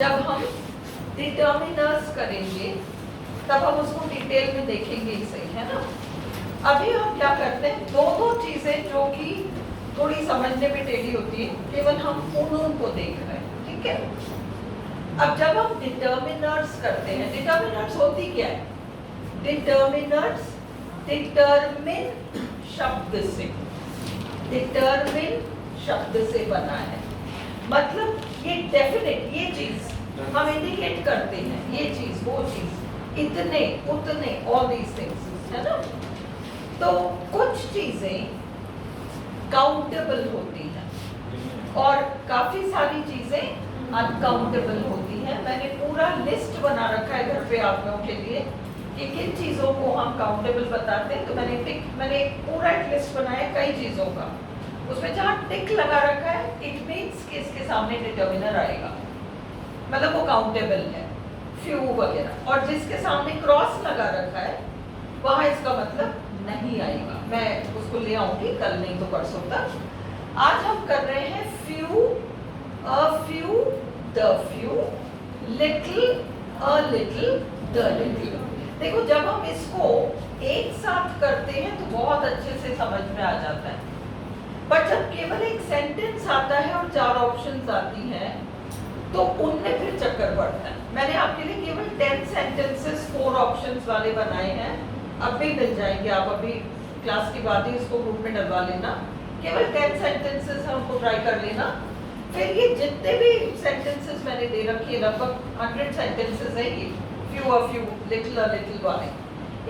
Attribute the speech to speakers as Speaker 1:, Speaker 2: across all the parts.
Speaker 1: जब हम डिटर्मिनर्स करेंगे तब हम उसको डिटेल में देखेंगे ही सही, है ना। अभी हम क्या करते हैं, दो चीजें जो कि थोड़ी समझने में टेढ़ी होती है, केवल हम उनको देख रहे हैं, ठीक है। अब जब हम डिटर्मिनर्स करते हैं, डिटर्मिनर्स होती क्या है? डिटर्मिनर्स डिटरमिन शब्द से, डिटरमिन शब्द से बना है। मतलब ये डेफिनेट, ये चीज हम इंडिकेट करते हैं, ये चीज वो चीज, इतने उतने, ऑल दीज थिंग्स, है ना। तो कुछ चीजें काउंटेबल होती हैं और काफी सारी चीजें अनकाउंटेबल होती हैं। मैंने पूरा लिस्ट बना रखा है घर पे आप लोगों के लिए कि किन चीजों को हम काउंटेबल बताते हैं। तो मैंने पूरा एक लिस्ट बनाया कई चीजों का। उसमें जहाँ टिक लगा रखा है इट मीन्स कि इसके सामने डिटर्मिनर आएगा, मतलब वो काउंटेबल है, फ्यू वगैरह। और जिसके सामने क्रॉस लगा रखा है वहां इसका मतलब नहीं आएगा। मैं उसको ले आऊंगी कल, नहीं तो परसों तक। आज हम कर रहे हैं few, a few, the few, little, a little, the little. देखो जब हम इसको एक साथ करते हैं तो बहुत अच्छे से समझ में आ जाता है, पर जब केवल एक सेंटेंस आता है और 4 ऑप्शंस आती हैं तो उनमें फिर चक्कर पड़ता है। मैंने आपके लिए केवल 10 सेंटेंसेस 4 ऑप्शंस वाले बनाए हैं, अब भी मिल जाएंगे। आप अभी क्लास के बाद ही इसको ग्रुप में डलवा लेना। केवल 10 सेंटेंसेस हमको ट्राई कर लेना। फिर ये जितने भी सेंटेंसेस मैंने दे रखी है, लगभग 100 सेंटेंसेस है ये, few a few, little a little वाले,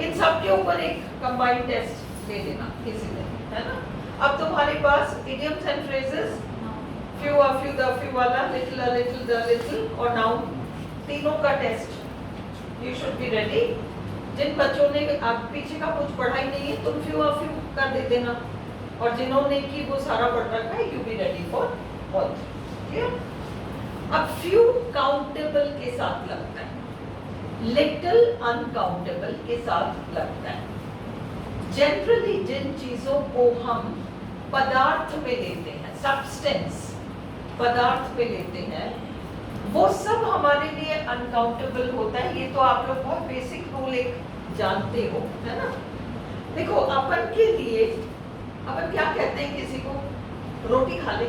Speaker 1: इन सब के ऊपर एक कंबाइंड टेस्ट ले लेना किसी दिन, है ना। अब तुम्हारे पास idioms and phrases, few a few, the few वाला, little a little, the little और नाउन, तीनों का test you should be ready. जिन बच्चों ने आप पीछे का कुछ पढ़ा ही नहीं है तुम फ्यू अ फ्यू का दे देना, और जिन्होंने की वो सारा पढ़ रखा है you be ready for all. अब फ्यू काउंटेबल के साथ लगता है, लिटिल अनकाउंटेबल के साथ लगता है। जनरली जिन चीजों को हम पदार्थ में लेते हैं, सब्सटेंस पदार्थ में लेते हैं, वो सब हमारे लिए अनकाउंटेबल होता है। ये तो आप लोग बहुत बेसिक रूल एक जानते हो, है ना। देखो अपन के लिए, अपन क्या कहते हैं किसी को, रोटी खा ले,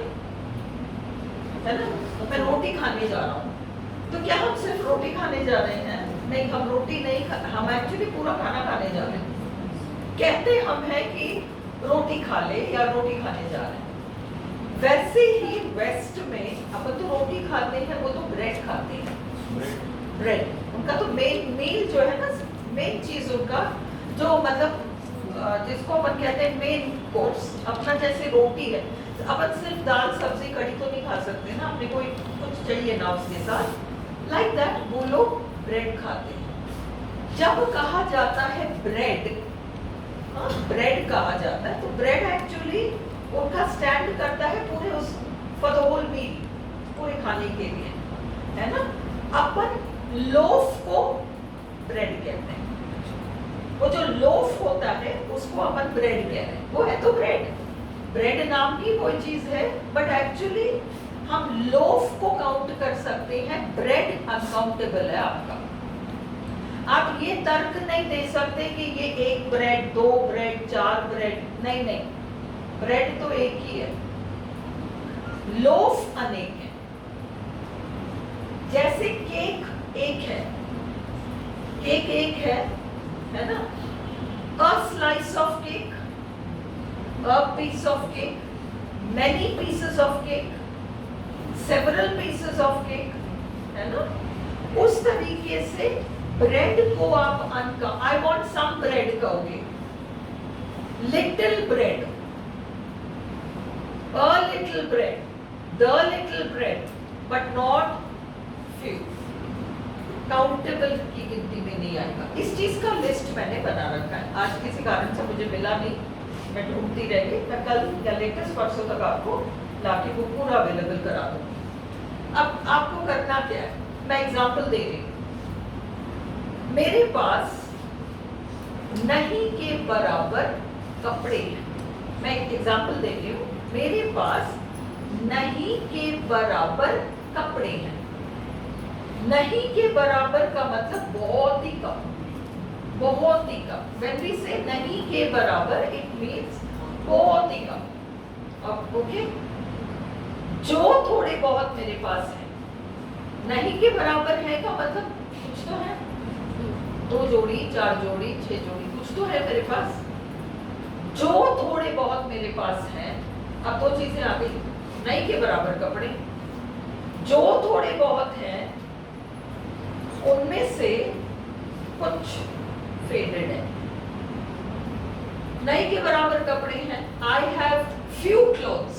Speaker 1: है ना। मैं रोटी खाने जा रहा हूँ, तो क्या हम सिर्फ रोटी खाने जा रहे हैं? नहीं, हम रोटी नहीं हम एक्चुअली पूरा खाना खाने जा रहे हैं। कहते हम हैं कि रोटी खा ले या रोटी खाने जा रहे हैं। वैसे ही वेस्ट में अपन तो रोटी खाते हैं, वो तो ब्रेड खाते हैं, ब्रेड उनका तो मेन मील जो है ना, मेन चीज उनका जो मतलब जिसको अपन कहते हैं मेन कोर्स। अपना जैसे रोटी है, अपन सिर्फ दाल सब्जी कढ़ी तो नहीं खा सकते ना, अपने को कुछ चाहिए ना उसके साथ। लाइक दैट वो लोग ब्रेड खाते हैं। जब कहा जाता है ब्रेड, ब्रेड कहा जाता है, तो ब्रेड एक्चुअली उनका स्टैंड करता है पूरे उस फॉर द होल मील, पूरे खाने के लिए, है ना। अपन लोफ को ब्रेड कहते हैं, वो जो लोफ होता है उसको अपन ब्रेड कह रहे हैं। वो है तो ब्रेड, ब्रेड नाम की कोई चीज है, बट एक्चुअली हम लोफ को काउंट कर सकते हैं, ब्रेड अनकाउंटेबल है आपका। आप ये तर्क नहीं दे सकते कि ये 1 ब्रेड, 2 ब्रेड, 4 ब्रेड, नहीं नहीं, ब्रेड तो एक ही है, लोफ अनेक है। जैसे केक एक है, केक एक है ना। A slice of cake, a piece of cake, many pieces of cake, several pieces of cake, है ना। उस तरीके से ब्रेड को आप आई वॉन्ट सम ब्रेड कहोगे, little bread, a little bread, the little bread, but not few, countable की गिनती में नहीं आएगा। इस चीज का लिस्ट मैंने बना रखा है, आज किसी कारण से मुझे मिला नहीं, मैं ढूंढती रह गई। मैं कल या लेटेस्ट परसों तक आपको लाके वो पूरा अवेलेबल करा दूंगी। अब आपको करना क्या है, मैं एग्जांपल दे रही हूँ। मेरे पास नहीं के बराबर कपड़े हैं, मैं एक एग्जांपल दे रही हूँ। मेरे पास नहीं के बराबर कपड़े हैं, नहीं के बराबर का मतलब बहुत ही कम, बहुत ही कम। When we say नहीं के बराबर, it means बहुत ही कम। अब ओके, जो थोड़े बहुत मेरे पास है, नहीं के बराबर है का मतलब कुछ तो है, 2 जोड़ी 4 जोड़ी 6 जोड़ी कुछ तो है मेरे पास। जो थोड़े बहुत मेरे पास हैं, अब 2 चीजें आ गई, नहीं के बराबर कपड़े, जो थोड़े बहुत हैं उनमें से कुछ फेडेड है, नहीं के बराबर कपड़े हैं। आई हैव फ्यू क्लोथ्स,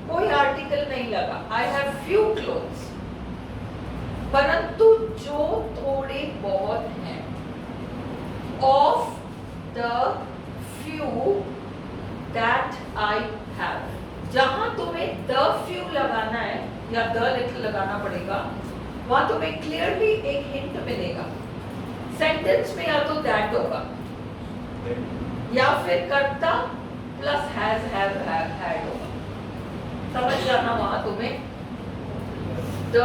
Speaker 1: कोई आर्टिकल नहीं लगा, आई हैव फ्यू क्लोथ्स, परंतु जो थोड़े बहुत हैं, of the few that I have. जहां तुम्हें द फ्यू लगाना है या द लिटिल लगाना पड़ेगा, वहां तुम्हें क्लियरली एक हिंट मिलेगा। सेंटेंस में या तो दैट होगा या फिर कर्ता प्लस हैज हैव हैड होगा। समझ जाना, वहां तुम्हें द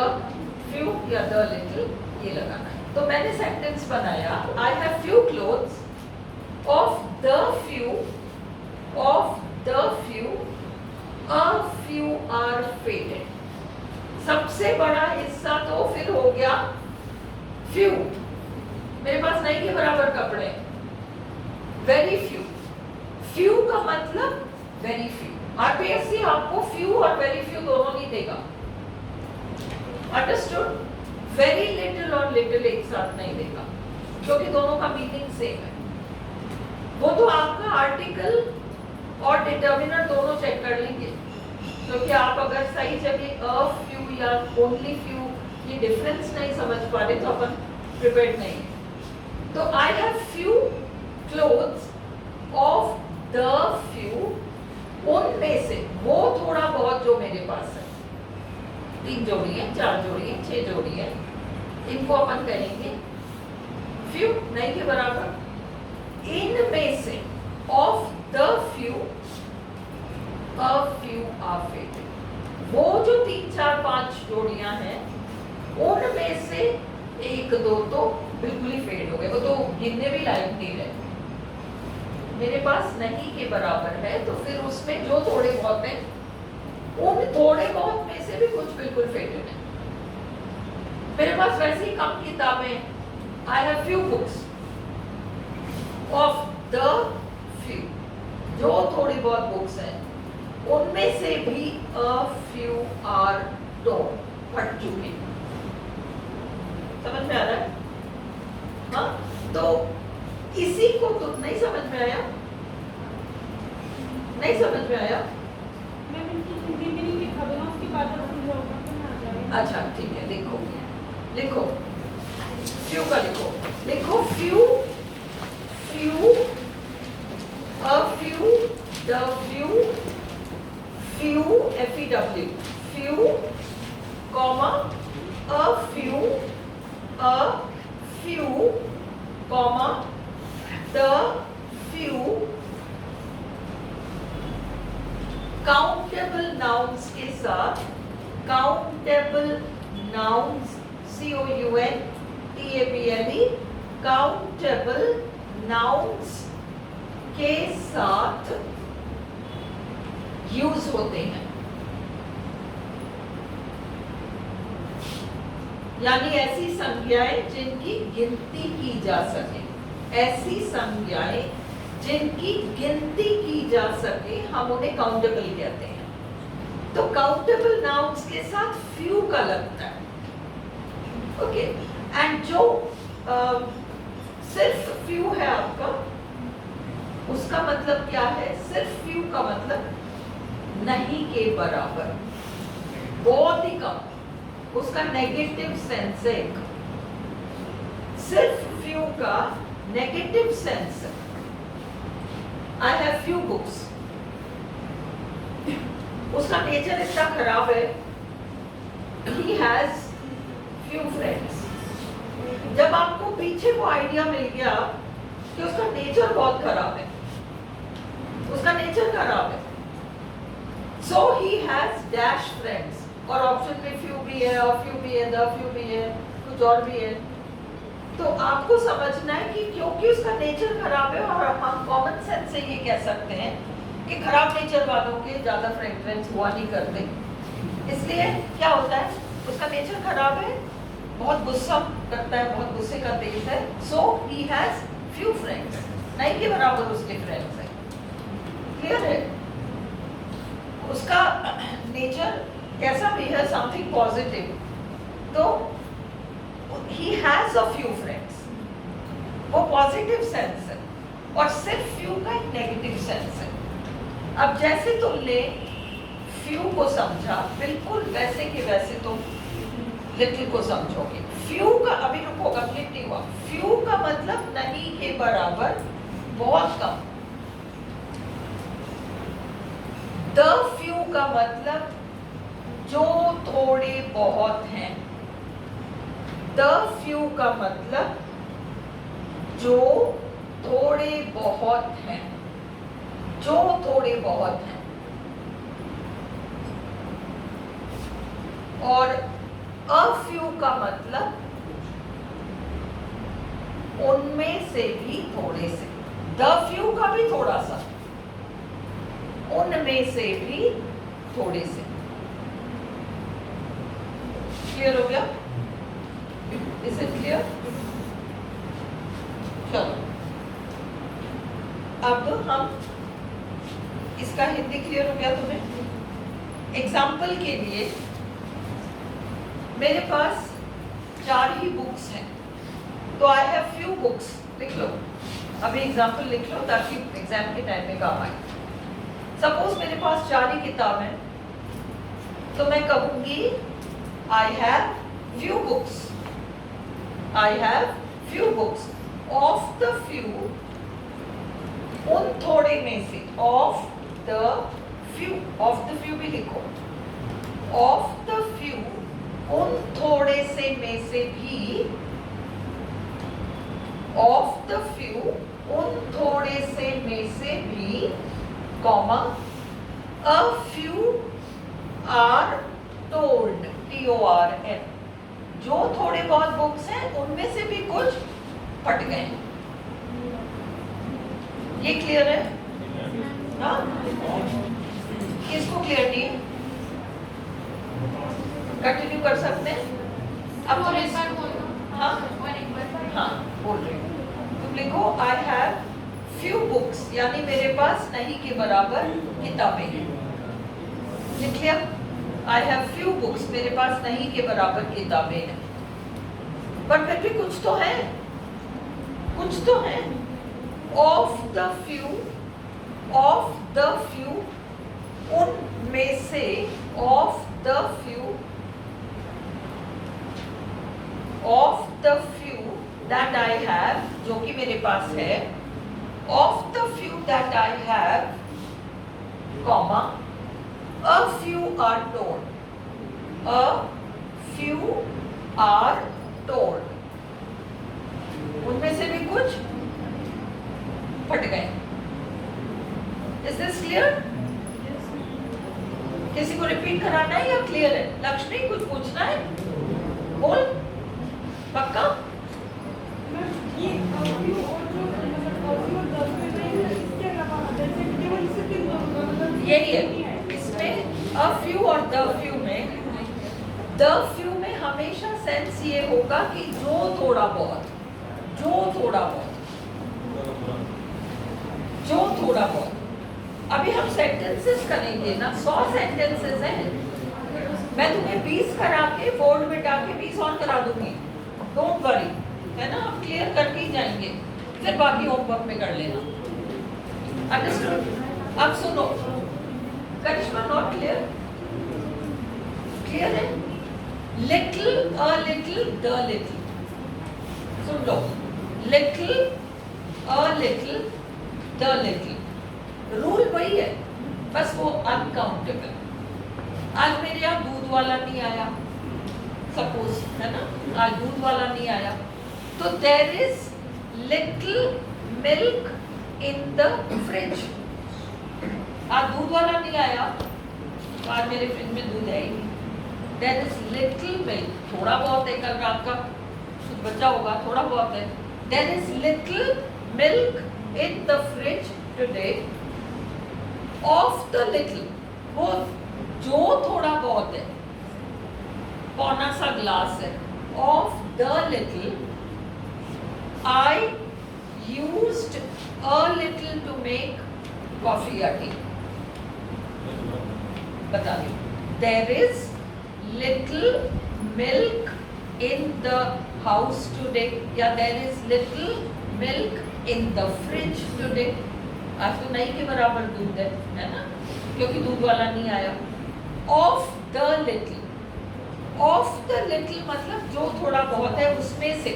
Speaker 1: फ्यू या द लिटिल ये लगाना है। तो मैंने सेंटेंस बनाया, I have few clothes of the few, of the few a few are faded. सबसे बड़ा हिस्सा तो फिर हो गया फ्यू, मेरे पास नहीं के बराबर कपड़े, वेरी फ्यू। फ्यू का मतलब वेरी फ्यू। आरपीएससी आपको फ्यू और वेरी फ्यू दोनों नहीं देगा, अंडरस्टूड? वेरी लिटिल और लिटिल एक साथ नहीं देगा, क्योंकि दोनों का मीनिंग सेम है। वो तो आपका आर्टिकल और डिटर्मिनर दोनों चेक कर लेंगे, क्योंकि आप अगर सही जगह अ फ्यू या ओनली फ्यू ये डिफरेंस नहीं समझ पा रहे तो अपन प्रिपेयर्ड नहीं है। तो आई have few clothes of the few, उनमें से वो थोड़ा बहुत जो मेरे पास है, 3 जोड़ी है 4 जोड़ी है 6 जोड़ी है, इनको अपन कहेंगे फ्यू, नहीं के बराबर। इनमें से of the few a few are faded. वो जो 3 4 5 जोड़ियां हैं उनमें से 1 2 तो बिल्कुल ही फेड हो गए, वो तो गिनने भी लायक नहीं रहे। मेरे पास नहीं के बराबर है, तो फिर उसमें जो थोड़े बहुत हैं उन थोड़े बहुत में से भी कुछ बिल्कुल फेडेड है। मेरे पास वैसे ही कम किताबें, आई have few books of the few, जो थोड़ी बहुत बुक्स हैं उनमें से भी अ फ्यू आर टोन, फट चुके। समझ में आ रहा है? हाँ, तो इसी को तो नहीं समझ में आया, नहीं समझ में आया? अच्छा ठीक है, लिखो लिखो फ्यू का लिखो, लिखो few, few a few, the few, few FEW, few comma a few, a few comma the few. Countable nouns के साथ, countable nouns COUNTABLE, countable nouns के साथ यूज होते हैं, यानी ऐसी संज्ञाएं जिनकी गिनती की जा सके, ऐसी संज्ञाएं जिनकी गिनती की जा सके, हम उन्हें काउंटेबल कहते हैं। तो काउंटेबल नाउन्स के साथ फ्यू का लगता है, ओके। एंड जो सिर्फ फ्यू है आपका, उसका मतलब क्या है? सिर्फ फ्यू का मतलब नहीं के बराबर, बहुत ही कम, उसका नेगेटिव सेंस है। सिर्फ फ्यू का negative sense, I have few books, उसका नेचर इतना खराब है, ही हैज फ्यू फ्रेंड्स। जब आपको पीछे वो आइडिया मिल गया कि उसका नेचर बहुत खराब है, उसका नेचर खराब है, सो ही हैज डैश फ्रेंड्स, और ऑप्शन में फ्यू भी है और फ्यू भी है, द फ्यू भी है, कुछ कुछ और भी है। तो आपको समझना है कि क्योंकि उसका नेचर खराब है, और हम कॉमन सेंस से ये कह सकते हैं कि खराब नेचर वालों के ज्यादा फ्रेग्रेंस हुआ नहीं करते। इसलिए क्या होता है, उसका नेचर खराब है, बहुत गुस्सा करता है, बहुत गुस्से का तेज है, सो ही हैज फ्यू फ्रेंड्स, नहीं के बराबर उसके फ्रेंड्स हैं। क्लियर है? उसका नेचर कैसा भी है, समथिंग पॉजिटिव, तो he has a few friends, वो पॉजिटिव सेंस है, और सिर्फ फ्यू का एक नेगेटिव सेंस है। अब जैसे तुमने फ्यू को समझा, बिल्कुल वैसे के वैसे तुम लिटिल को समझोगे। फ्यू का, अभी रुको, कंप्लीट नहीं हुआ। फ्यू का मतलब नहीं के बराबर, बहुत कम। द फ्यू का मतलब जो थोड़े बहुत हैं। द फ्यू का मतलब जो थोड़े बहुत हैं, जो थोड़े बहुत हैं। और अ फ्यू का मतलब उनमें से भी थोड़े से। द फ्यू का भी थोड़ा सा, उनमें से भी थोड़े से। क्लियर हो गया? Is it clear? चलो अब हम, इसका हिंदी क्लियर हो गया तुम्हें? एग्जाम्पल के लिए, मेरे पास 4 ही बुक्स हैं, तो आई हैव फ्यू बुक्स। लिख लो, अभी एग्जाम्पल लिख लो ताकि एग्जाम के टाइम में काम आए। सपोज मेरे पास 4 ही किताब हैं, तो मैं कहूंगी आई have few books. I have few books. Of the few, उन थोड़े में से, of the few, of the few भी लिखो। ऑफ द फ्यू, उन थोड़े से में से भी, ऑफ द फ्यू, उन थोड़े से में से भी, comma, a few are told, TORN, जो थोड़े बहुत बुक्स हैं उनमें से भी कुछ फट गए। ये क्लियर है? हाँ? किसको क्लियर नहीं है? कंटिन्यू कर सकते हैं। अब तुम इस, हाँ हाँ बोल रही हूँ। तुम लिखो आई हैव फ्यू बुक्स, यानी मेरे पास नहीं के बराबर किताबें हैं। लिख लिया? आई हैव फ्यू बुक्स, मेरे पास नहीं के बराबर किताबें हैं। पर फिर भी कुछ तो है, कुछ तो है। Of the few, of the few, उनमें से, of the few, of the few that I have, जो कि मेरे पास है, of the few that I have, comma, a few are told, a few are told, उनमें से भी कुछ फट गए। Is this clear? किसी को रिपीट कराना है या क्लियर है? लक्ष्मी कुछ पूछना है? बोल, पक्का? यही है इसमें, अ फ्यू और द फ्यू में। द फ्यू में हमेशा सेंस ये होगा कि जो थोड़ा बहुत, जो थोड़ा बहुत, जो थोड़ा बहुत। अभी हम सेंटेंसेस करेंगे ना, 100 सेंटेंसेस हैं। मैं तुम्हें 20 करा के बोर्ड में डाल के 20 और करा दूंगी, डोंट वरी, है ना? हम क्लियर करके ही जाएंगे, फिर बाकी होमवर्क में कर लेना। अंडरस्टूड? अब सुनो, करिश्मा नॉट क्लियर? क्लियर है? Little, a little, the little, soon low. Little, a little, the little, rule वही है, बस वो अनकाउंटेबल। आज मेरे यहाँ दूध वाला नहीं आया, सपोज, है ना? आज दूध वाला नहीं आया, तो there is little milk in the fridge. आज दूध वाला नहीं आया, तो आज मेरे फ्रिज में दूध है ही नहीं। देयर इज लिटिल मिल्क, थोड़ा बहुत है कल रात का, कुछ बचा होगा, थोड़ा बहुत है। There is little milk in the fridge today. Of the little, वो जो थोड़ा बहुत है, पौना सा ग्लास है। Of the little I used a little to make coffee या टी। बता दी। There is little milk in the house today, या there is little milk in the fridge today। आज तो नहीं के बराबर दूध है ना, क्योंकि दूध वाला नहीं आया। Of the little, of the little मतलब जो थोड़ा बहुत है उसमें से।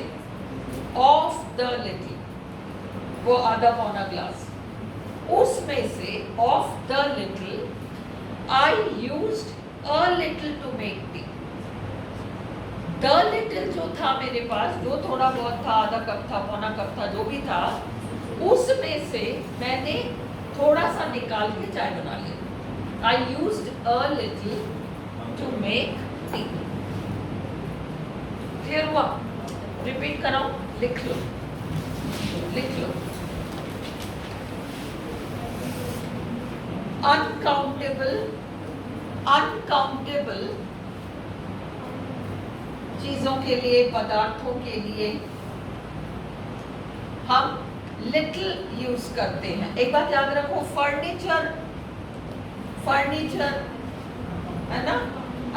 Speaker 1: Of the little, वो आधा पौना ग्लास, उसमें से of the little I used a little to make tea। The little जो था मेरे पास, जो थोड़ा बहुत था, आधा कप था, पौना कप था, जो भी था, उसमें से मैंने थोड़ा सा निकाल के चाय बना लिया। I used a little to make tea. Clear हुआ? रिपीट कराऊं? लिख लो, लिख लो। अनकाउंटेबल, अनकाउंटेबल चीजों के लिए, पदार्थों के लिए हम लिटिल यूज करते हैं। एक बात याद रखो, फर्नीचर, फर्नीचर है ना,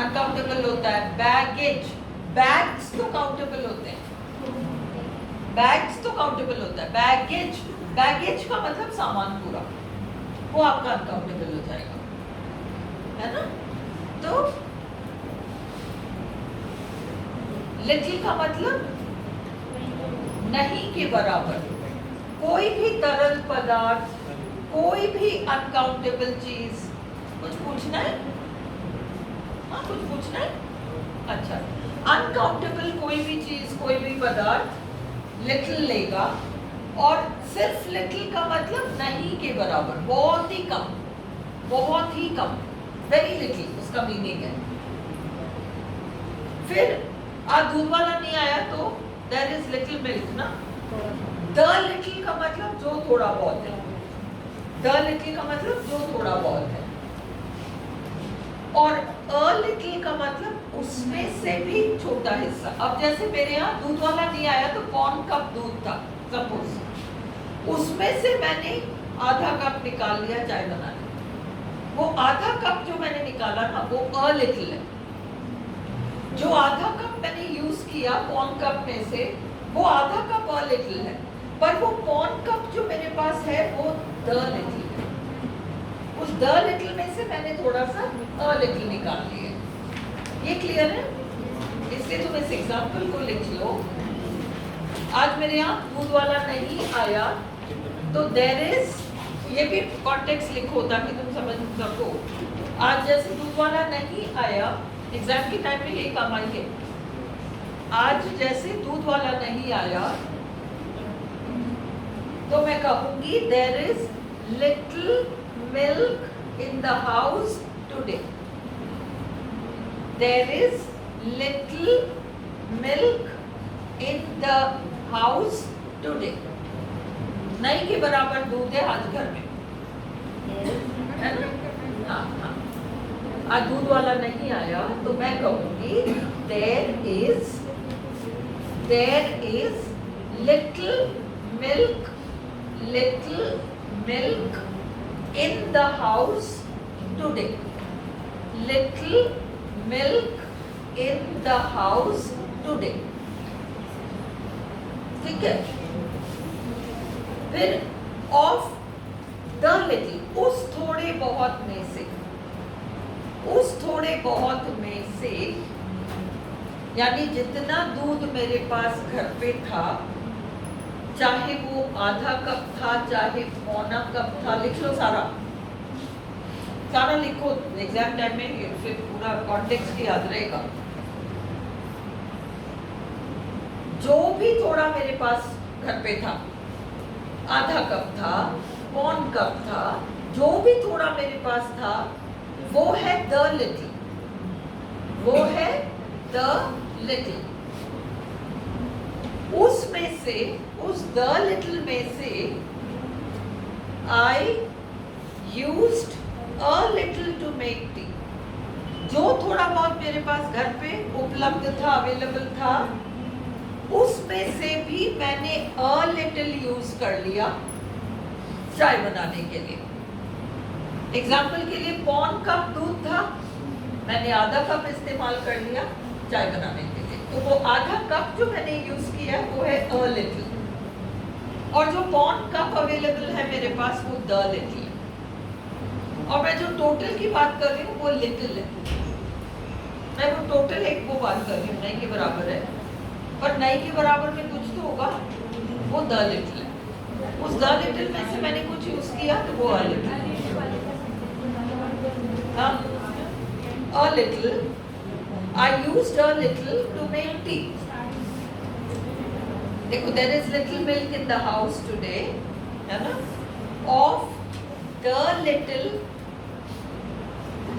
Speaker 1: अनकाउंटेबल होता है। बैगेज, बैग्स तो काउंटेबल होते हैं, बैग्स तो काउंटेबल होता है। बैगेज, बैगेज का मतलब सामान पूरा, वो आपका अनकाउंटेबल हो जाएगा, है ना। तो लिटिल का मतलब नहीं के बराबर। कोई भी तरल पदार्थ, कोई भी अनकाउंटेबल चीज। कुछ पूछना है? हाँ, कुछ पूछना है? अच्छा, अनकाउंटेबल कोई भी चीज, कोई भी पदार्थ लिटिल लेगा, और सिर्फ लिटिल का मतलब नहीं के बराबर, बहुत ही कम, बहुत ही कम, वेरी लिटिल उसका मीनिंग है। फिर आज दूध वाला नहीं आया तो देयर इज लिटिल मिल्क ना। द लिटिल का मतलब जो थोड़ा बहुत है, द लिटिल का मतलब जो थोड़ा बहुत है, और अ लिटिल का मतलब उसमें से भी छोटा हिस्सा। अब जैसे मेरे यहाँ दूध वाला नहीं आया तो पौन कप दूध था सपोज, उसमें से मैंने आधा कप निकाल लिया चाय बनाने। वो आधा कप जो मैंने निकाला ना, वो अ लिटिल है। जो आधा कप मैंने यूज किया पौन कप में से, वो आधा कप अ लिटिल है, पर वो पौन कप जो मेरे पास है वो द लिटिल है। उस द लिटिल में से मैंने थोड़ा सा अ लिटिल निकाल लिया। ये क्लियर है? इसलिए तुम इस एग्जाम्पल को लिख लो। आज मेरे यहाँ दूध वाला नहीं आया तो देयर इज, ये भी कॉन्टेक्स्ट लिखो ताकि तुम समझ सको। आज जैसे दूध वाला नहीं आया, एग्जाम के टाइम में यही काम आएंगे। आज जैसे दूध वाला नहीं आया तो मैं कहूंगी there is little milk in the house today. There is little milk in the house today. नहीं के बराबर दूध है आज घर में, है ना? हाँ हाँ, आज दूध वाला नहीं आया तो मैं कहूंगी there is little milk in the house today. Little milk in the house today. ठीक है? फिर ऑफ द लिटिल, उस थोड़े बहुत में से, उस थोड़े बहुत में से, यानी जितना दूध मेरे पास घर पे था, चाहे वो आधा कप था चाहे पौना कप था, लिख लो सारा, सारा लिखो। एग्जाम टाइम में फिर पूरा कॉन्टेक्स्ट याद रहेगा। जो भी थोड़ा मेरे पास घर पे था, आधा कप था, पौन कप था, जो भी थोड़ा मेरे पास था, वो है द लिटिल, वो है द लिटिल। से, उस द लिटिल में से I used a little to make tea. जो थोड़ा बहुत मेरे पास घर पे उपलब्ध था, अवेलेबल था, उसमें से भी मैंने अ लिटिल यूज कर लिया चाय बनाने के लिए। एग्जाम्पल के लिए पौन कप दूध था, मैंने आधा कप इस्तेमाल कर लिया चाय बनाने के लिए। तो वो आधा कप जो मैंने यूज किया वो है अ लिटिल, और जो पौन कप अवेलेबल है मेरे पास वो द लिटिल है, और मैं जो टोटल की बात कर रही हूँ वो लिटिल है। मैं वो टोटल एक वो बात कर रही हूँ, नहीं के बराबर है, पर नहीं के बराबर में कुछ तो होगा, वो द लिटिल है। उस द लिटिल में से मैंने कुछ यूज किया तो वो a little. A little, I used a little to make tea. देखो, there is little milk in the house today, है ना? Of the little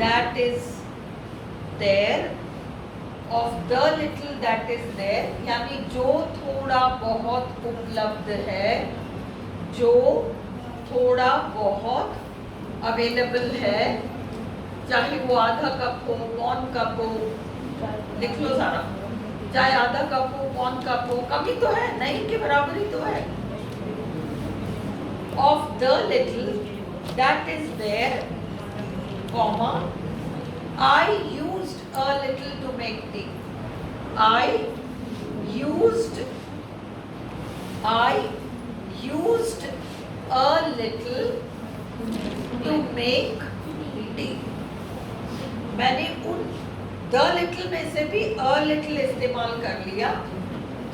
Speaker 1: that is there, of the little that is there, यानी जो थोड़ा बहुत उपलब्ध है, जो थोड़ा बहुत अवेलेबल है, चाहे वो आधा कप हो, पौन कप हो, लिख लो सारा, चाहे आधा कप हो, पौन कप हो, कमी तो है, नहीं के बराबर ही तो है। Of the little that is there, comma, I used a little to make tea. I used a little to make tea. मैंने उन द लिटिल में से भी अ लिटिल इस्तेमाल कर लिया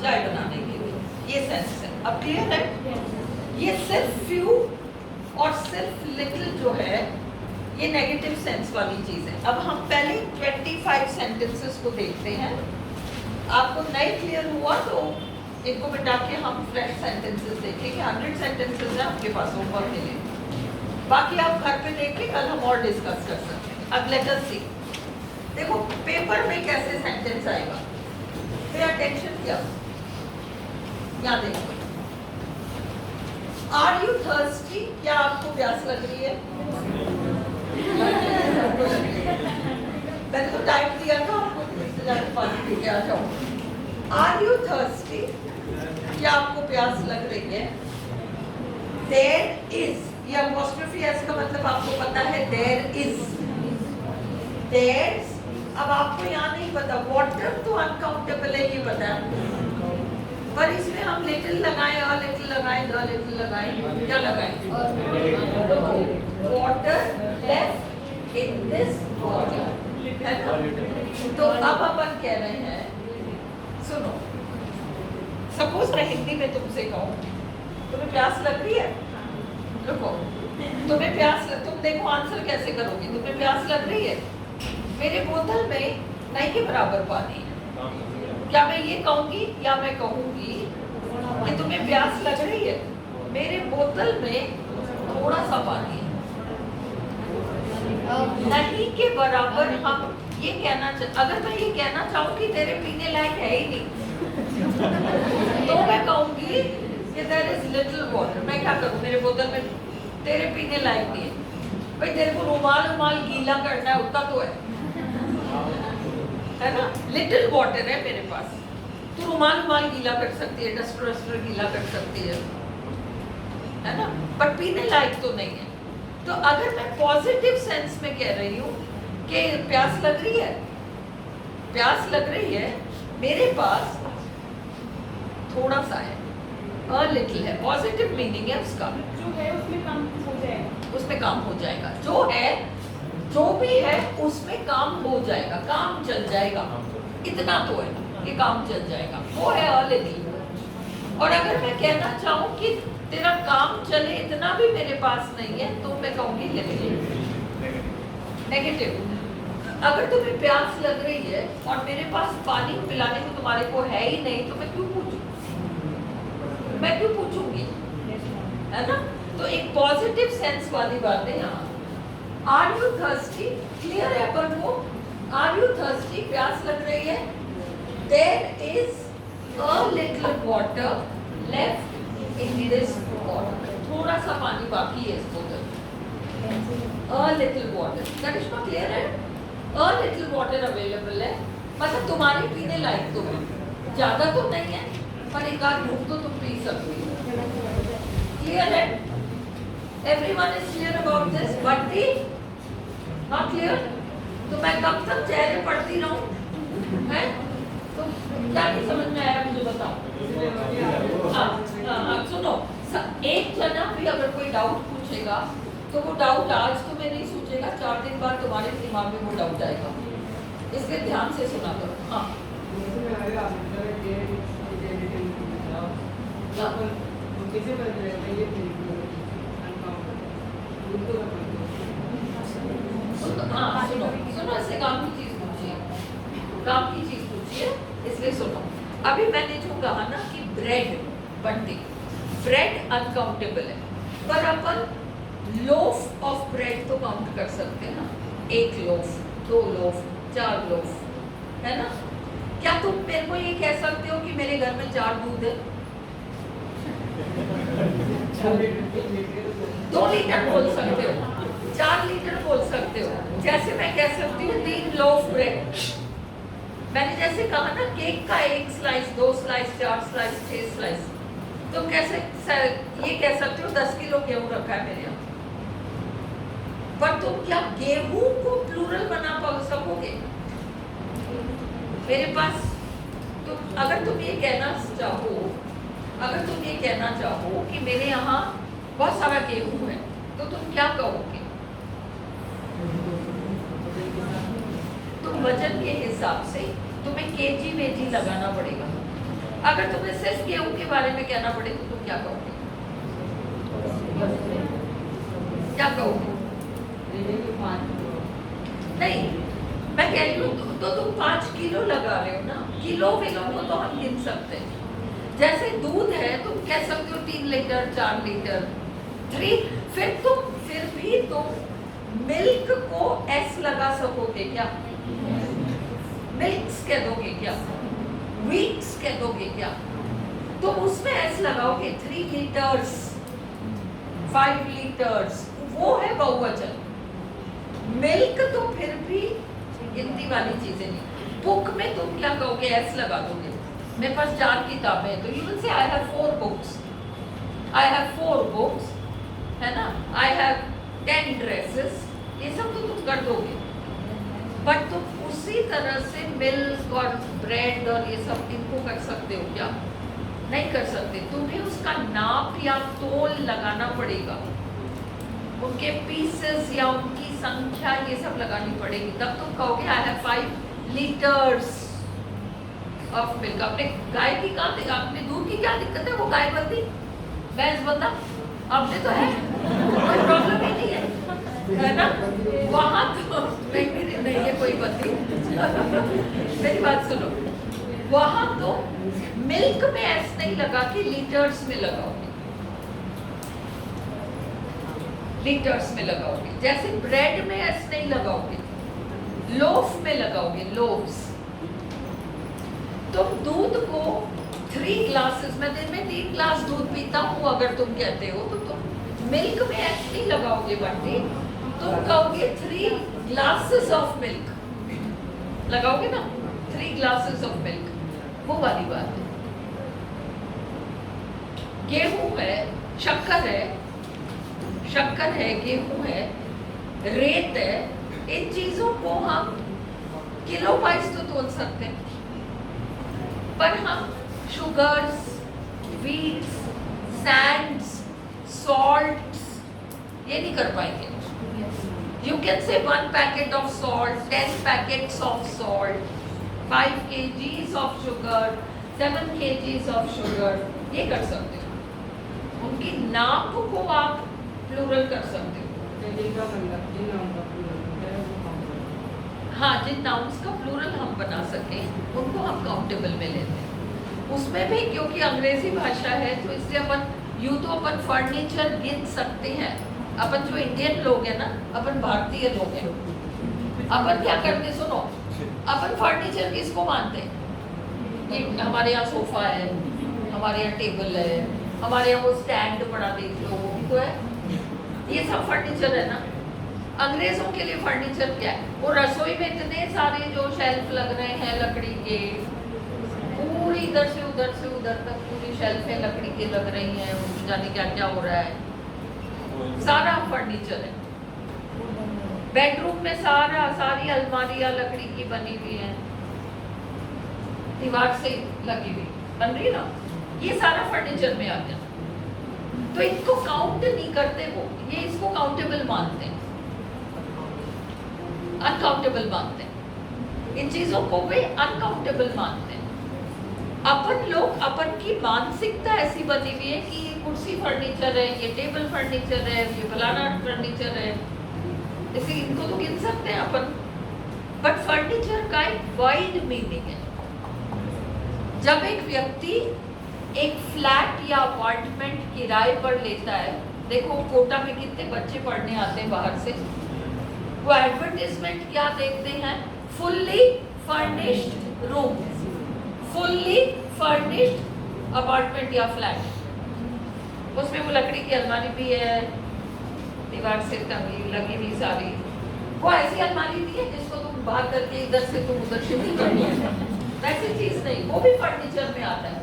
Speaker 1: चाय बनाने के लिए। ये सेंस है, अब क्लियर है? ये सिर्फ फ्यू और सिर्फ लिटिल जो है ये नेगेटिव सेंस वाली चीज है। अब हम पहले 25 सेंटेंसेस को देखते हैं। आपको नहीं क्लियर हुआ तो इनको मिटा के हम फ्रेश सेंटेंसेस देखेंगे। 100 सेंटेंसेस है आपके पास होमवर्क के लिए, बाकी आप घर पे देख के कल हम और डिस्कस कर सकते हैं। अब लेट अस सी, देखो पेपर में कैसे सेंटेंस आएगा, पे अटेंशन किया, यहाँ देखो। Are you thirsty? क्या आपको प्यास लग रही है? मैंने तो टाइम दिया था आपको, इससे जाकर पानी पी के आ जाओ। Are you thirsty? क्या आपको प्यास लग रही है? देयर इज, ये अपोस्ट्रोफी एस का मतलब आपको पता है, देयर इज, देयर। अब आपको यहाँ नहीं पता, वाटर तो अनकाउंटेबल है ये पता है, पर इसमें हम लिटिल लगाए, अ लिटिल लगाए, द लिटिल लगाए, क्या लगाए? Water left in this water, है ना? तो अब अपन कह रहे हैं, सुनो, सपोज मैं हिंदी में तुमसे कहूँ, तुम्हें प्यास लग रही है? रुको, तुम्हें प्यास तुम देखो आंसर कैसे करोगी। तुम्हें प्यास लग रही है? मेरे बोतल में नहीं के बराबर पानी है, क्या मैं ये कहूंगी या मैं कहूंगी कि तुम्हें प्यास लग रही है? मेरे बोतल में थोड़ा सा पानी है, नहीं के बराबर हम ये कहना अगर मैं ये कहना चाहूँ कि तेरे पीने लायक है ही नहीं तो मैं कहूंगी कि देयर इज लिटिल वाटर। मैं क्या करूँ, मेरे बोतल में तेरे पीने लायक नहीं है, भाई तेरे को रुमाल गीला करना है उतना तो है ना? लिटिल वाटर है मेरे पास, तो रुमाल गीला कर सकती है, डस्टर गीला कर सकती है ना? बट पीने लायक तो नहीं है। तो अगर मैं पॉजिटिव सेंस में कह रही हूँ कि प्यास लग रही है, प्यास लग रही है, मेरे पास थोड़ा सा है, अ लिटिल है, पॉजिटिव मीनिंग है उसका,
Speaker 2: जो है उसमें काम हो जाएगा,
Speaker 1: उसमें काम हो जाएगा, जो है जो भी है उसमें काम हो जाएगा, काम चल जाएगा, इतना तो है कि काम चल जाएगा, वो है अ लिटिल। और अगर मैं कहना चाहूँ कि तेरा काम चले इतना भी मेरे पास नहीं है, तो मैं कहूँगी लिटिल, नेगेटिव। अगर तुम्हें प्यास लग रही है और मेरे पास पानी पिलाने को तुम्हारे को है ही नहीं, तो मैं क्यों पूछूं? मैं क्यों पूछूंगी, है ना? तो एक पॉजिटिव सेंस वाली बात है यहाँ। आर यू थर्स्टी, क्लियर है अपन को? आर यू थर्स्टी, प्यास लग रही है? There is a little water left in this water, थोड़ा सा पानी बाकी है इस बोतल में, a little water, Karishma clear है? a little water अवेलेबल है, मतलब तुम्हारे पीने लायक तो है, ज्यादा तो नहीं है पर एक आध घूट तो तुम पी सकती हो। क्लियर है? Everyone is clear about this? But he not clear? तो मैं कब तक चेहरे पढ़ती रहूं? हैं? तो क्या नहीं समझ में आया मुझे बताओ। हाँ, सुनो, एक जना भी अगर कोई डाउट पूछेगा तो वो डाउट आज तुम्हें नहीं सूझेगा, 4 दिन बाद तुम्हारे दिमाग में वो डाउट आएगा, इसलिए ध्यान से सुना करो। हाँ हाँ, सुनो सुनो, ऐसे काम की चीज पूछिए, काम की चीज पूछिए, इसलिए सुनो। अभी मैंने जो कहा ना कि ब्रेड बनती, ब्रेड अनकाउंटेबल है, पर अपन लोफ ऑफ ब्रेड तो काउंट कर सकते हैं ना, 1 लोफ, 2 लोफ, 4 लोफ, है ना? क्या तुम मेरे को ये कह सकते हो कि मेरे घर में 4 दूध है? 2 लीटर बोल सकते हो, 4 लीटर बोल सकते हो, जैसे मैं कह सकती हूँ 3 लोफ ब्रेड। मैंने जैसे कहा ना केक का 1 स्लाइस, 2 स्लाइस, 4 स्लाइस, 6 स्लाइस, तुम कैसे ये कह सकते हो 10 किलो गेहूं रखा है मेरे यहाँ, पर तुम क्या गेहूं को प्लूरल बना पा सकोगे? मेरे पास तुम अगर तुम ये कहना चाहो, अगर तुम ये कहना चाहो कि मेरे यहाँ बहुत सारा गेहूं है, तो तुम क्या कहोगे? तुम वजन के हिसाब से तुम्हें केजी वेजी लगाना पड़ेगा। अगर तुम्हें सिर्फ गेहूं के बारे में कहना पड़े तो तुम क्या कहोगे? क्या कहोगे? नहीं, मैं कह रही हूँ तो तुम 5 किलो लगा रहे हो ना, किलो विलो को तो हम गिन सकते हैं। जैसे दूध है तुम कह सकते हो 3 लीटर, 4 लीटर, 3, फिर भी तुम मिल्क को एस लगा सकोगे क्या? मिल्क्स कह दोगे क्या? वीक्स कह दोगे क्या? तुम उसमें एस लगाओगे, 3 लीटर्स, 5 लीटर्स, वो है बहुवचन। मिल्क तो फिर भी गिनती वाली चीजें नहीं। बुक में तुम क्या कहोगे? एस लगा दोगे। मेरे पास 4 किताबें हैं तो you will say I have 4 books, I have 4 books, है ना? आई हैव 10 ड्रेसेस, ये सब तो तुम कर दोगे। बट तुम उसी तरह से मिल्क और ब्रेड और ये सब इनको कर सकते हो क्या? नहीं कर सकते। तुम्हें उसका नाप या तोल लगाना पड़ेगा, उनके पीसेस या उनकी संख्या ये सब लगानी पड़ेगी, तब तुम कहोगे I have 5 litres of milk. आपने गाय की कहा देखा, आपने दूध की क्या दिक्कत है? वो गाय बनती, भैंस बनता, आपने तो है, कोई प्रॉब्लम ही नहीं है ना? वहां तो नहीं है कोई बनती। मेरी बात सुनो, वहां तो मिल्क में एस नहीं लगा के लीटर्स में लगाओगे, लीटर्स में लगाओगे। जैसे ब्रेड में एस नहीं लगाओगे, लोफ में लगाओगे, लोव्स। तुम दूध को 3 ग्लासेस, मैं दिन में 3 ग्लास दूध पीता हूँ अगर तुम कहते हो तो तुम मिल्क में एस नहीं लगाओगे बंटी, तुम कहोगे 3 ग्लासेस ऑफ मिल्क लगाओगे ना, 3 ग्लासेस ऑफ मिल्क, वो वाली बात है। गेहूं है, शक्कर है, शक्कर है, गेहूं है, रेत है, इन चीजों को हम किलो वाइज तो तोल सकते हैं, पर हम शुगर्स, वीट्स, सैंड्स, सॉल्ट्स ये नहीं कर पाएंगे। You can say 1 packet of salt, 10 packets of salt, 5 kgs of sugar, 7 kgs of sugar, ये कर सकते हो। उनकी नाप को आप प्लूरल कर सकते हो। हाँ, जिन नाउन्स का प्लूरल हम बना सकें उनको हम काउंटेबल में लेते हैं। उसमें भी क्योंकि अंग्रेजी भाषा है तो इसलिए अपन यूँ तो अपन फर्नीचर गिन सकते हैं। अपन जो इंडियन लोग हैं ना, अपन भारतीय लोग हैं, अपन क्या करते, सुनो, अपन फर्नीचर किसको मानते हैं? कि हमारे यहाँ सोफा है, हमारे यहाँ टेबल है, हमारे यहाँ वो स्टैंड बड़ा देख लो, वो भी तो है। ये सब फर्नीचर है ना। अंग्रेजों के लिए फर्नीचर क्या है? वो रसोई में इतने सारे जो शेल्फ लग रहे हैं लकड़ी के, पूरी इधर से उधर तक पूरी शेल्फें लकड़ी की लग रही हैं, जाने क्या क्या हो रहा है, सारा फर्नीचर है। बेडरूम में सारी अलमारियां लकड़ी की बनी हुई हैं, दीवार से लगी हुई बन रही ना, ये सारा फर्नीचर में आ गया। तो इनको काउंट नहीं करते वो, ये इसको काउंटेबल मानते हैं, अनकाउंटेबल मानते हैं। इन चीजों को वे अनकाउंटेबल मानते हैं। अपन लोग, अपन की मानसिकता ऐसी बनी हुई है कि ये कुर्सी फर्नीचर है, ये टेबल फर्नीचर है, ये फलाना फर्नीचर है, इसे इनको तो गिन सकते हैं अपन। बट फर्नीचर का एक वाइड मीनिंग है। जब एक व्यक्ति एक फ्लैट या अपार्टमेंट किराए पर लेता है, देखो कोटा में कितने बच्चे पढ़ने आते हैं बाहर से, वो एडवर्टाइजमेंट क्या देखते हैं? Fully furnished room, fully furnished apartment या फ्लैट। उसमें वो लकड़ी की अलमारी भी है, दीवार से टंगी लगी हुई सारी, वो ऐसी अलमारी दी है जिसको तुम बाहर करके इधर से तुम उधर शिफ्ट करनी है, वैसी चीज नहीं, वो भी फर्नीचर में आता है।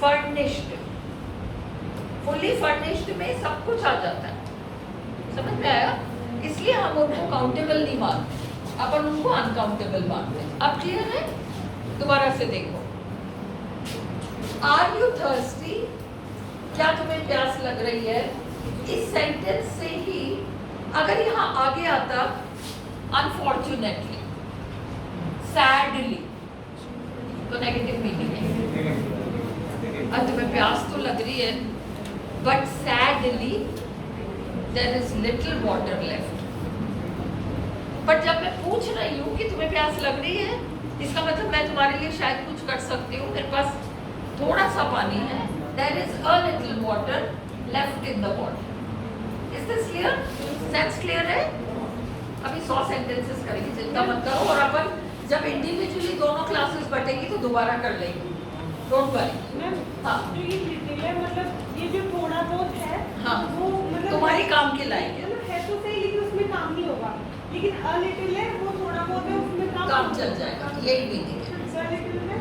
Speaker 1: फर्निश्ड, फुल्ली फर्निश्ड में सब कुछ आ जाता है। समझ में आया? इसलिए हम उनको काउंटेबल नहीं मानते, अपन उनको अनकाउंटेबल मानते हैं। अब क्लियर है? दोबारा से देखो, आर यू थर्स्टी? क्या तुम्हें प्यास लग रही है? इस सेंटेंस से ही अगर यहाँ आगे आता अनफॉर्चुनेटली, सैडली, तो नेगेटिव मीनिंग है। अब तुम्हें प्यास तो लग रही है, but sadly there is little water left. But जब मैं पूछ रही हूँ कि तुम्हें प्यास लग रही है, इसका मतलब मैं तुम्हारे लिए शायद कुछ कर सकती हूँ, मेरे पास थोड़ा सा पानी है, there is a little water left in the bottle. Is this clear? Sense clear है? अभी 100 सेंटेंसेस करेंगे, चिंता मत करो। और अपन जब इंडिविजुअली दोनों क्लासेस बटेंगी तो दोबारा कर लेंगे, डोंट वरी। हाँ,
Speaker 2: जो ये लिटिल है, मतलब ये जो थोड़ा बहुत है,
Speaker 1: हाँ,
Speaker 2: वो मतलब
Speaker 1: तुम्हारी काम के लायक है,
Speaker 2: मतलब है तो सही, लेकिन उसमें काम नहीं होगा। लेकिन अ लिटिल है, वो थोड़ा बहुत है, उसमें
Speaker 1: काम चल जाएगा, यही मीनिंग है।
Speaker 2: द लिटिल में,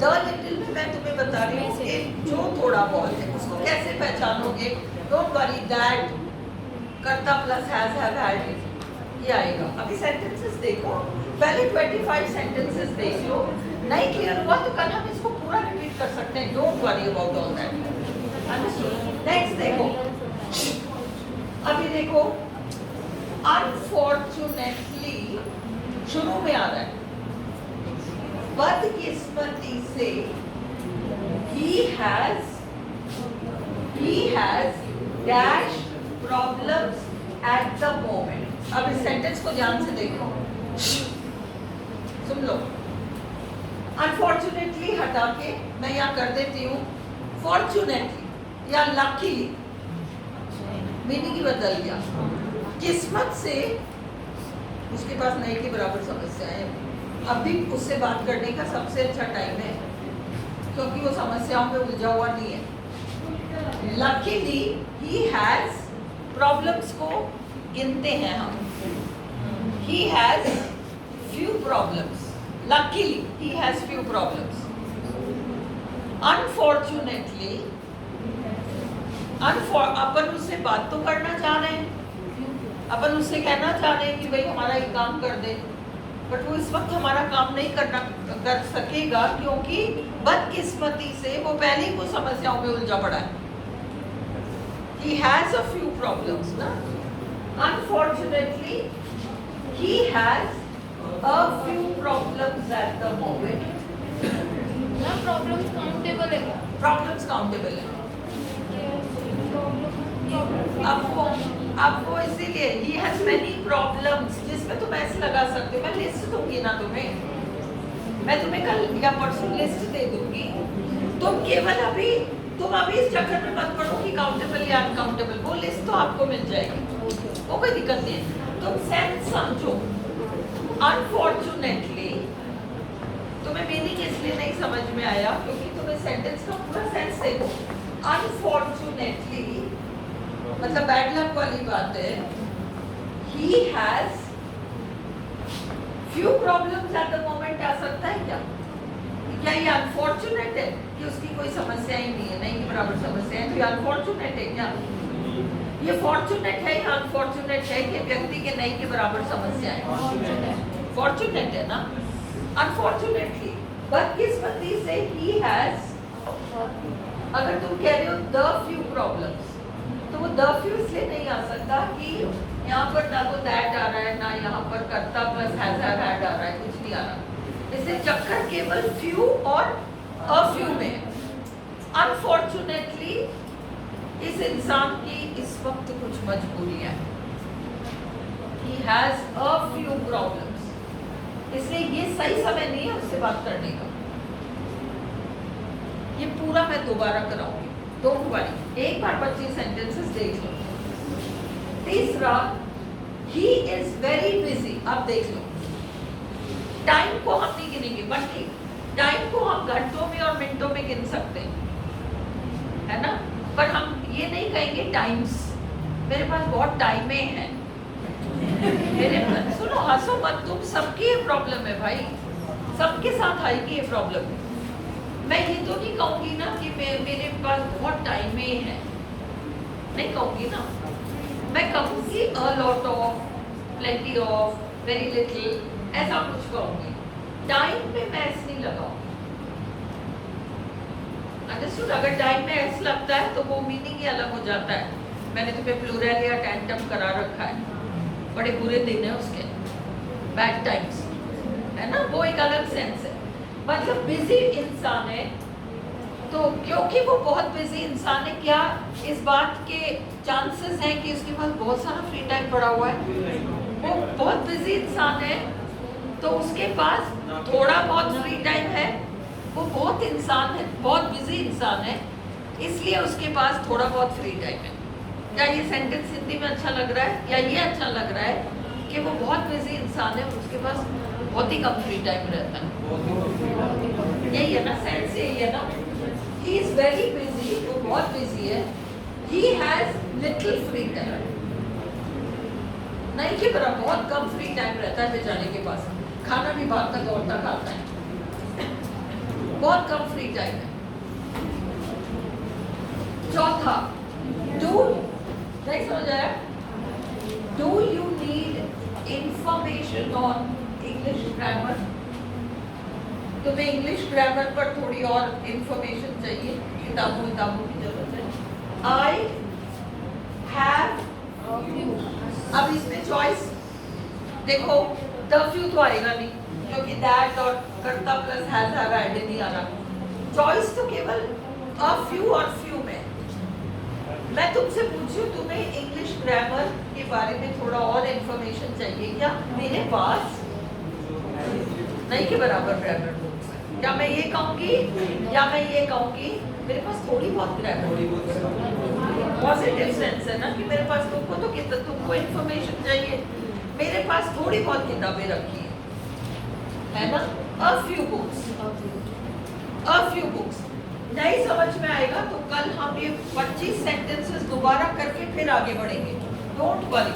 Speaker 1: द लिटिल में मैं तुम्हें बता रही हूँ कि जो थोड़ा बहुत है उसको कैसे पहचानोगे? डोंट वरी, दैट कर्ता प्लस हैज हैव हैड, ये आएगा। अभी सेंटेंसेस देखो, पहले 25 सेंटेंसेस देख लो, नहीं क्लियर हुआ तो कल हम इसको पूरा रिपीट कर सकते हैं, don't worry about all that. Understood? Next देखो, अभी देखो, अनफॉर्चुनेटली शुरू में आ रहा है, बदकिस्मती से he has dash problems at the moment। अब इस सेंटेंस को ध्यान से देखो, सुन लो। अनफॉर्चुनेटली हटा के मैं यहाँ कर देती हूँ फॉर्चुनेटली या लकीली, मीनिंग ही बदल गया। किस्मत से उसके पास नहीं के बराबर समस्याएं हैं, अभी उससे बात करने का सबसे अच्छा टाइम है, क्योंकि वो समस्याओं में उलझा हुआ नहीं है। लकीली ही हैज, प्रॉब्लम्स को गिनते हैं हम, he has few problems, luckily he has few problems। unfortunately, अपन उससे बात तो करना चाह रहे हैं, अपन उससे कहना चाह रहे हैं कि भाई हमारा एक काम कर दे, बट वो इस वक्त हमारा काम नहीं कर सकेगा, क्योंकि बदकिस्मती से वो पहले ही वो समस्याओं में उलझा पड़ा है। he has a few problems ना, unfortunately he has a few problems at the moment।
Speaker 2: ना प्रॉब्लम्स काउंटेबल है क्या?
Speaker 1: प्रॉब्लम्स काउंटेबल है। अब वो इसीलिए he has many problems, जिसमें तुम ऐसे लगा सकते हो, मैं लिस्ट दूंगी ना तुम्हें, मैं तुम्हें कल या परसों लिस्ट दे दूंगी, तुम अभी इस चक्कर में मत पड़ो कि काउंटेबल या अनकाउंटेबल, वो लिस्ट तो आपको मिल जाएगी, वो कोई दिक्कत नहीं है। तुम सेंस समझो, अनफॉर्चुनेटली तुम्हें मीनिंग इसलिए नहीं समझ में आया क्योंकि तुम्हें सेंटेंस का पूरा सेंस देखो। अनफॉर्चुनेटली मतलब बैड लक वाली बात है। He has few problems at the moment आ सकता है क्या? क्या ये अनफॉर्चुनेट है कि उसकी कोई समस्या ही नहीं है? नहीं के बराबर समस्या है तो ये अनफॉर्चुनेट है क्या? ये फॉर्चुनेट है या अनफॉर्चुनेट है कि व्यक्ति के नहीं के बराबर समस्या है? फॉर्चुनेट है ना। अनफॉर्चुनेटली बदकिस्मती से ही हैज, अगर तुम कह रहे हो द फ्यू प्रॉब्लम्स तो वो द फ्यू इसलिए नहीं आ सकता कि यहाँ पर ना तो दैट आ रहा है ना यहाँ पर कर्ता प्लस हैज हैव हैड आ रहा है, कुछ नहीं आ रहा। इससे चक्कर केवल फ्यू और अ फ्यू में है। अनफॉर्चुनेटली इस इंसान की इस वक्त कुछ मजबूरियां हैं। He has a few problems, इसलिए ये सही समय नहीं है उससे बात करने का। ये पूरा मैं दोबारा कराऊंगी, डोंट वरी। एक बार 25 सेंटेंसेस देख लो। तीसरा, he is very busy। अब देख लो, टाइम को हम नहीं गिनेंगे बट ठीक, टाइम को हम घंटों में और मिनटों में गिन सकते हैं, है ना। पर हम ये नहीं कहेंगे टाइम्स, मेरे पास बहुत टाइमें हैं। मेरे सुनो, हंसो मत, तुम सबकी ये प्रॉब्लम है भाई, सबके साथ आएगी ये प्रॉब्लम। मैं ये तो नहीं कहूंगी ना कि मेरे पास बहुत टाइमें हैं, नहीं कहूंगी ना। मैं कहूंगी a lot of, plenty of, very little, ऐसा कुछ कहूंगी। टाइम पे मैं ऐसे नहीं लगाऊंगी। अंडरस्टूड? अगर टाइम में एस लगता है तो वो मीनिंग ही अलग हो जाता है। मैंने तुम्हें प्लूरल या टेंटम करा रखा है, बड़े बुरे दिन है उसके, बैड टाइम्स, है ना, वो एक अलग सेंस है। मतलब बिजी इंसान है तो क्योंकि वो बहुत बिजी इंसान है, क्या इस बात के चांसेस हैं कि उसके पास बहुत सारा फ्री टाइम पड़ा हुआ है? वो बहुत बिजी इंसान है तो उसके पास थोड़ा बहुत फ्री टाइम है। वो बहुत इंसान है, बहुत बिजी इंसान है, इसलिए उसके पास थोड़ा बहुत फ्री टाइम है। क्या ये सेंटेंस हिंदी में अच्छा लग रहा है या ये अच्छा लग रहा है कि वो बहुत बिजी इंसान है और उसके पास बहुत ही कम फ्री टाइम रहता है? यही है ना सेंस, यही है ना। ही इज वेरी बिजी, वो बहुत बिजी है। He has little free time, नहीं कि बराबर बहुत कम फ्री टाइम रहता है बेचारे के पास, खाना भी भाग का दौड़ता खाता है, बहुत कम फ्री टाइम है। चौथा, डू, नहीं समझ आया? Do you need information on English grammar? तुम्हें इंग्लिश ग्रामर पर थोड़ी और इंफॉर्मेशन चाहिए, किताबों की जरूरत है। आई हैव, अब इसमें चॉइस देखो, द फ्यू तो आएगा नहीं क्योंकि दैट और कर्ता प्लस हैज हैव हैड नहीं आ रहा। चॉइस तो केवल अ फ्यू और फ्यू में। मैं तुमसे पूछूं तुम्हें इंग्लिश ग्रामर के बारे में थोड़ा और इंफॉर्मेशन चाहिए क्या? मेरे पास नहीं के बराबर ग्रामर बुक्स है। क्या मैं ये कहूंगी या मैं ये कहूंगी मेरे पास थोड़ी बहुत ग्रामर, पॉजिटिव सेंस है ना कि मेरे पास तुमको तो कितना तुमको इंफॉर्मेशन चाहिए, मेरे पास थोड़ी बहुत किताबें रखी है ना। A few books, a few books. नहीं समझ में आएगा तो कल हम ये 25 सेंटेंसेस दोबारा करके फिर आगे बढ़ेंगे। डोंट वरी,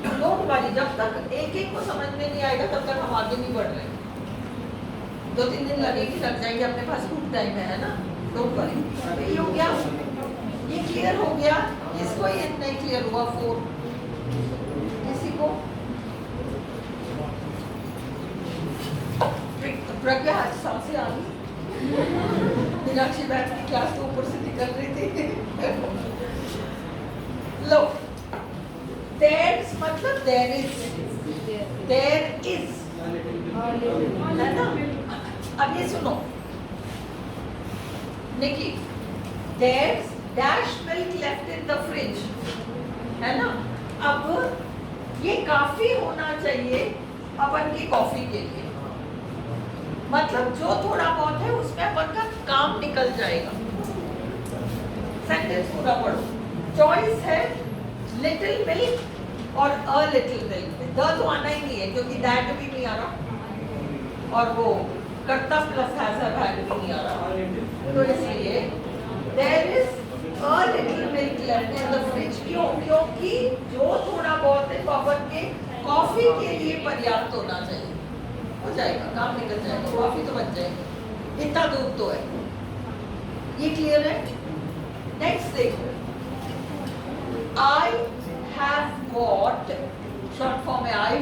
Speaker 1: डोंट वरी, जब तक एक एक को समझ में नहीं आएगा तब तक हम आगे नहीं बढ़ रहे। 2-3 दिन लगेगी, लग जाएंगे, अपने पास खूब टाइम है ना। Don't worry. तो ये हो गया, ये क्लियर हो गया। इसको ये नहीं क्लियर हुआ 4, किसी को प्रज्ञा आज सांसें आ गई, मीनाक्षी मैम की क्लास तो ऊपर से निकल रही थी। लो, देयर मतलब देयर इज, है ना। अब ये सुनो Nikki, there dash milk left in the fridge, है ना। अब ये काफी होना चाहिए अपन की कॉफी के लिए, मतलब जो थोड़ा बहुत है उसमें अपन का काम निकल जाएगा। सेंटेंस पूरा पढ़ो। चॉइस है लिटिल मिल्क और अ लिटिल मिल्क। द तो आना ही नहीं है क्योंकि दैट भी नहीं आ रहा और वो कर्ता प्लस हैज अ वैल्यू नहीं आ रहा, तो इसलिए there is a little milk left in the fridge. क्यों? क्योंकि जो थोड़ा बहुत है पवन के कॉफी के लिए पर्याप्त होना चाहिए। हो जाएगा, काम निकल जाएगा, कॉफी तो बन जाएगी, इतना दूध तो है। ये क्लियर है? नेक्स्ट देखो, I have got, short form है आई।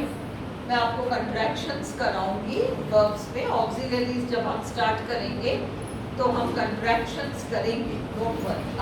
Speaker 1: मैं आपको कंट्रैक्शंस कराऊंगी वर्ब्स में, ऑक्सिलरीज जब हम स्टार्ट करेंगे तो हम कंट्रैक्शंस करेंगे, डोंट वरी।